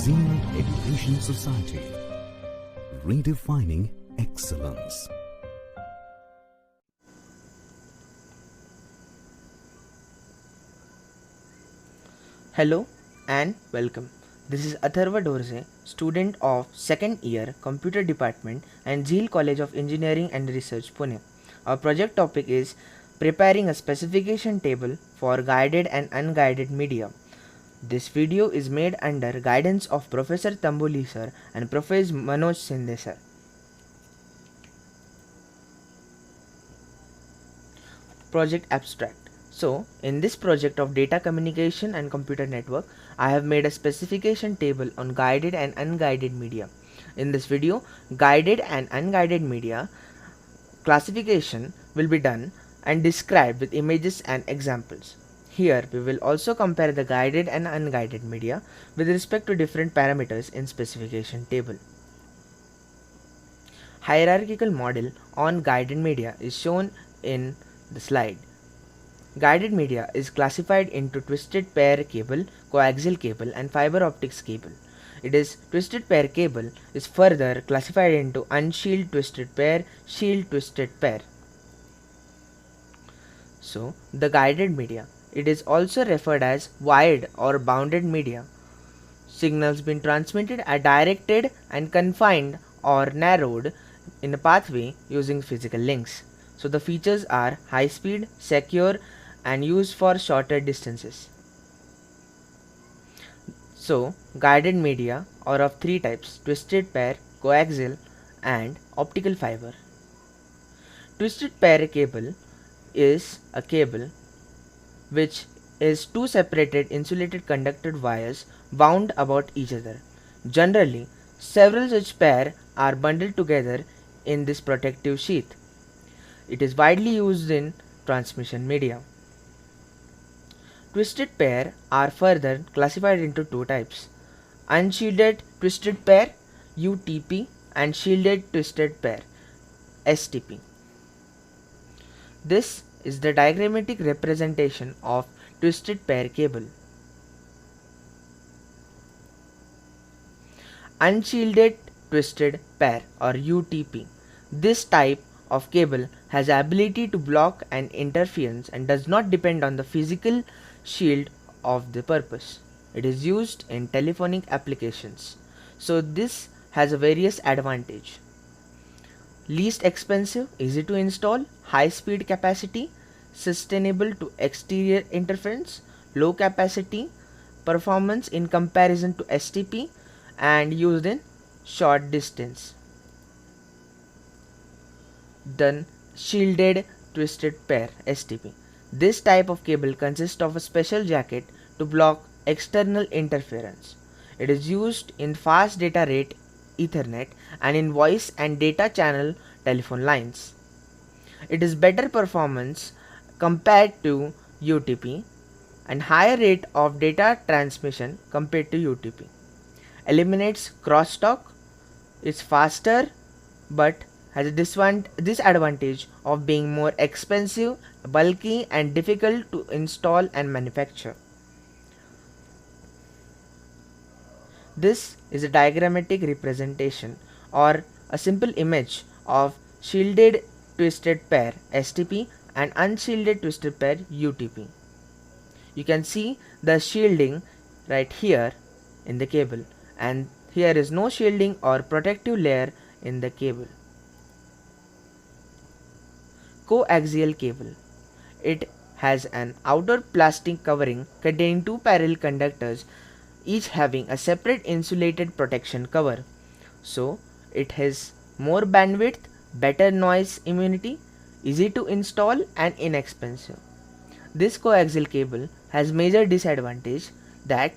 Zeal Education Society, redefining excellence. Hello and welcome. This is Atharva Dorze, student of second year Computer Department and Zeal College of Engineering and Research, Pune. Our project topic is preparing a specification table for guided and unguided media. This video is made under guidance of Professor Tamboli sir and Professor Manoj Sinde sir. Project abstract. So, in this project of data communication and computer network, I have made a specification table on guided and unguided media. In this video, guided and unguided media classification will be done and described with images and examples. Here, we will also compare the guided and unguided media with respect to different parameters in specification table. Hierarchical model on guided media is shown in the slide. Guided media is classified into twisted pair cable, coaxial cable and fiber optics cable. Twisted pair cable is further classified into unshielded twisted pair, shielded twisted pair. So, the guided media, it is also referred as wired or bounded media. Signals being transmitted are directed and confined or narrowed in a pathway using physical links. So the features are high speed, secure and used for shorter distances. So guided media are of three types: twisted pair, coaxial and optical fiber. Twisted pair cable is a cable which is two separated insulated conducted wires wound about each other. Generally, several such pairs are bundled together in this protective sheath. It is widely used in transmission media. Twisted pair are further classified into two types: unshielded twisted pair UTP and shielded twisted pair STP. This is the diagrammatic representation of twisted pair cable. Unshielded twisted pair or UTP. This type of cable has the ability to block an interference and does not depend on the physical shield of the purpose. It is used in telephonic applications. So this has a various advantage. Least expensive, easy to install, high speed capacity, sustainable to exterior interference, low capacity, performance in comparison to STP and used in short distance. Then shielded twisted pair STP. This type of cable consists of a special jacket to block external interference. It is used in fast data rate Ethernet and in voice and data channel telephone lines. It is better performance compared to UTP and higher rate of data transmission compared to UTP. Eliminates crosstalk, is faster but has a disadvantage of being more expensive, bulky and difficult to install and manufacture. This is a diagrammatic representation or a simple image of shielded twisted pair STP and unshielded twisted pair UTP. You can see the shielding right here in the cable, and here is no shielding or protective layer in the cable. Coaxial cable. It has an outer plastic covering containing two parallel conductors, each having a separate insulated protection cover. So it has more bandwidth, better noise immunity, easy to install and inexpensive. This coaxial cable has major disadvantage that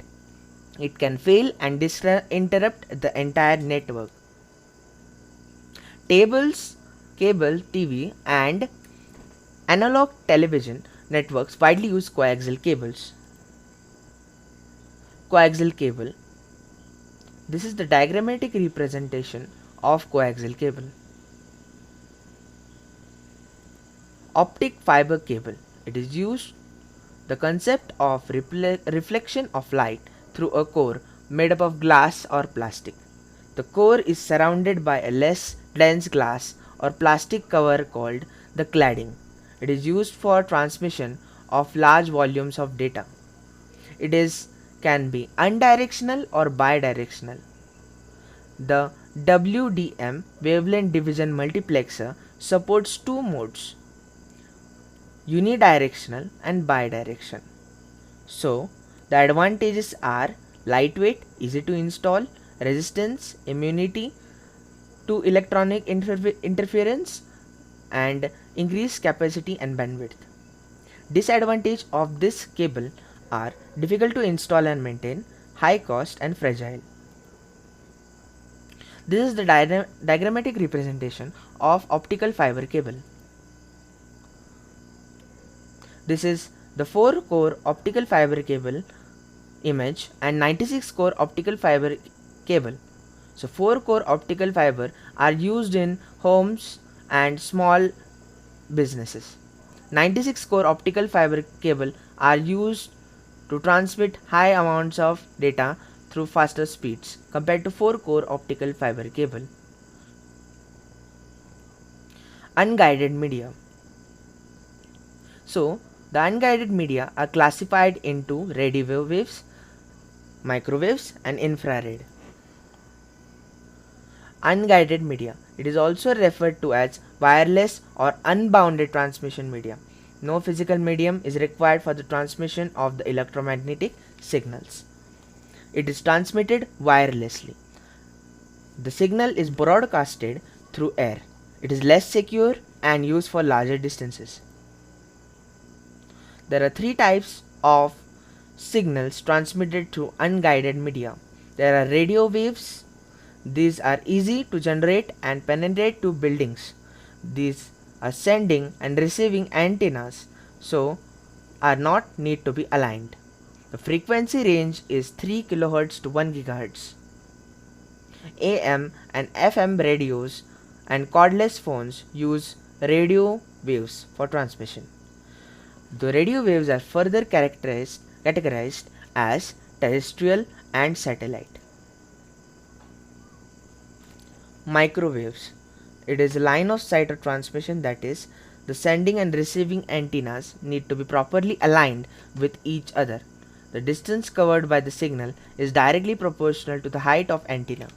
it can fail and interrupt the entire network. Tables, cable TV and analog television networks widely use coaxial cables. Coaxial cable. This is the diagrammatic representation of coaxial cable. Optic fiber cable. It is used the concept of reflection of light through a core made up of glass or plastic. The core is surrounded by a less dense glass or plastic cover called the cladding. It is used for transmission of large volumes of data. It is can be unidirectional or bidirectional. The WDM wavelength division multiplexer supports two modes, unidirectional and bidirectional. So, the advantages are lightweight, easy to install, resistance, immunity to electronic interference, and increased capacity and bandwidth. Disadvantage of this cable are difficult to install and maintain, high cost and fragile. This is the diagrammatic representation of optical fiber cable. This is the 4-core optical fiber cable image and 96-core optical fiber cable. So 4-core optical fiber are used in homes and small businesses. 96-core optical fiber cable are used to transmit high amounts of data through faster speeds compared to 4-core optical fiber cable. Unguided media. So, the unguided media are classified into radio waves, microwaves, and infrared. Unguided media. It is also referred to as wireless or unbounded transmission media. No physical medium is required for the transmission of the electromagnetic signals. It is transmitted wirelessly. The signal is broadcasted through air. It is less secure and used for larger distances. There are 3 types of signals transmitted through unguided media. There are radio waves. These are easy to generate and penetrate to buildings. These are sending and receiving antennas, so are not need to be aligned. The frequency range is 3 kHz to 1 GHz. AM and FM radios and cordless phones use radio waves for transmission. The radio waves are further categorized as terrestrial and satellite. Microwaves. It is a line of sight or transmission, that is, the sending and receiving antennas need to be properly aligned with each other. The distance covered by the signal is directly proportional to the height of antenna.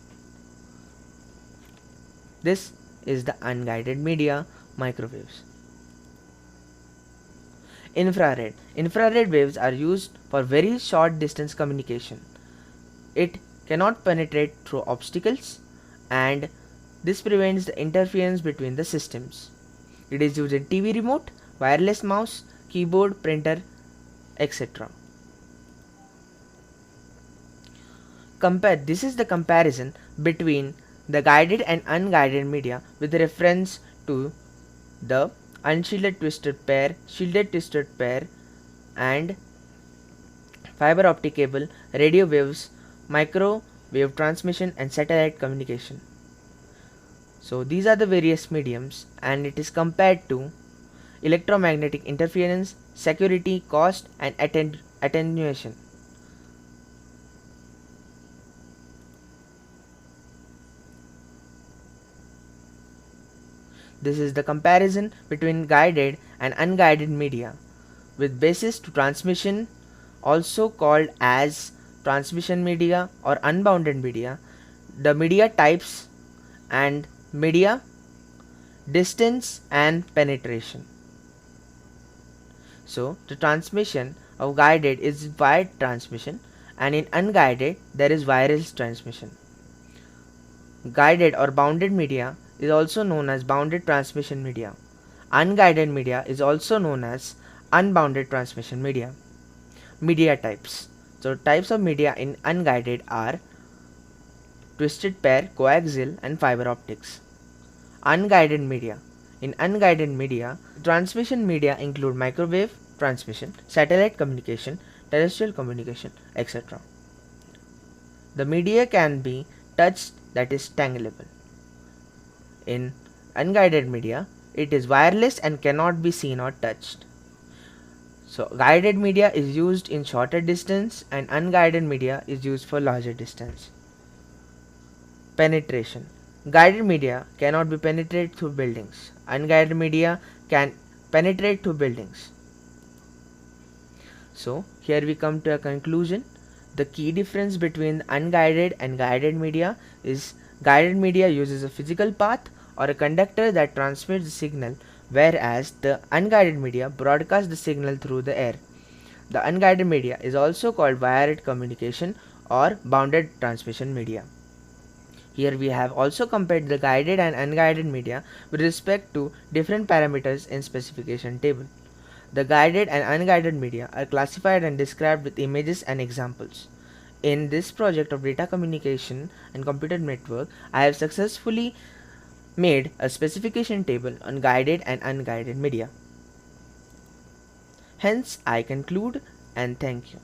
This is the unguided media, microwaves. Infrared. Infrared waves are used for very short distance communication. It cannot penetrate through obstacles, and this prevents the interference between the systems. It is used in TV remote, wireless mouse, keyboard, printer, etc. This is the comparison between the guided and unguided media with reference to the unshielded twisted pair, shielded twisted pair, and fiber optic cable, radio waves, microwave transmission, and satellite communication. So these are the various mediums, and it is compared to electromagnetic interference, security, cost, and attenuation. This is the comparison between guided and unguided media with basis to transmission, also called as transmission media or unbounded media, the media types, and media, distance, and penetration. So the transmission of guided is wired transmission, and in unguided there is wireless transmission. Guided or bounded media is also known as bounded transmission media. Unguided media is also known as unbounded transmission media. Media types. So types of media in unguided are twisted pair, coaxial, and fiber optics. Unguided media. In unguided media, transmission media include microwave transmission, satellite communication, terrestrial communication, etc. The media can be touched, that is tangleable. In unguided media, it is wireless and cannot be seen or touched. So guided media is used in shorter distance and unguided media is used for larger distance. Penetration. Guided media cannot be penetrated through buildings. Unguided media can penetrate through buildings. So here we come to a conclusion. The key difference between unguided and guided media is guided media uses a physical path or a conductor that transmits the signal, whereas the unguided media broadcasts the signal through the air. The unguided media is also called wired communication or bounded transmission media. Here we have also compared the guided and unguided media with respect to different parameters in specification table. The guided and unguided media are classified and described with images and examples. In this project of data communication and computer network, I have successfully made a specification table on guided and unguided media. Hence, I conclude and thank you.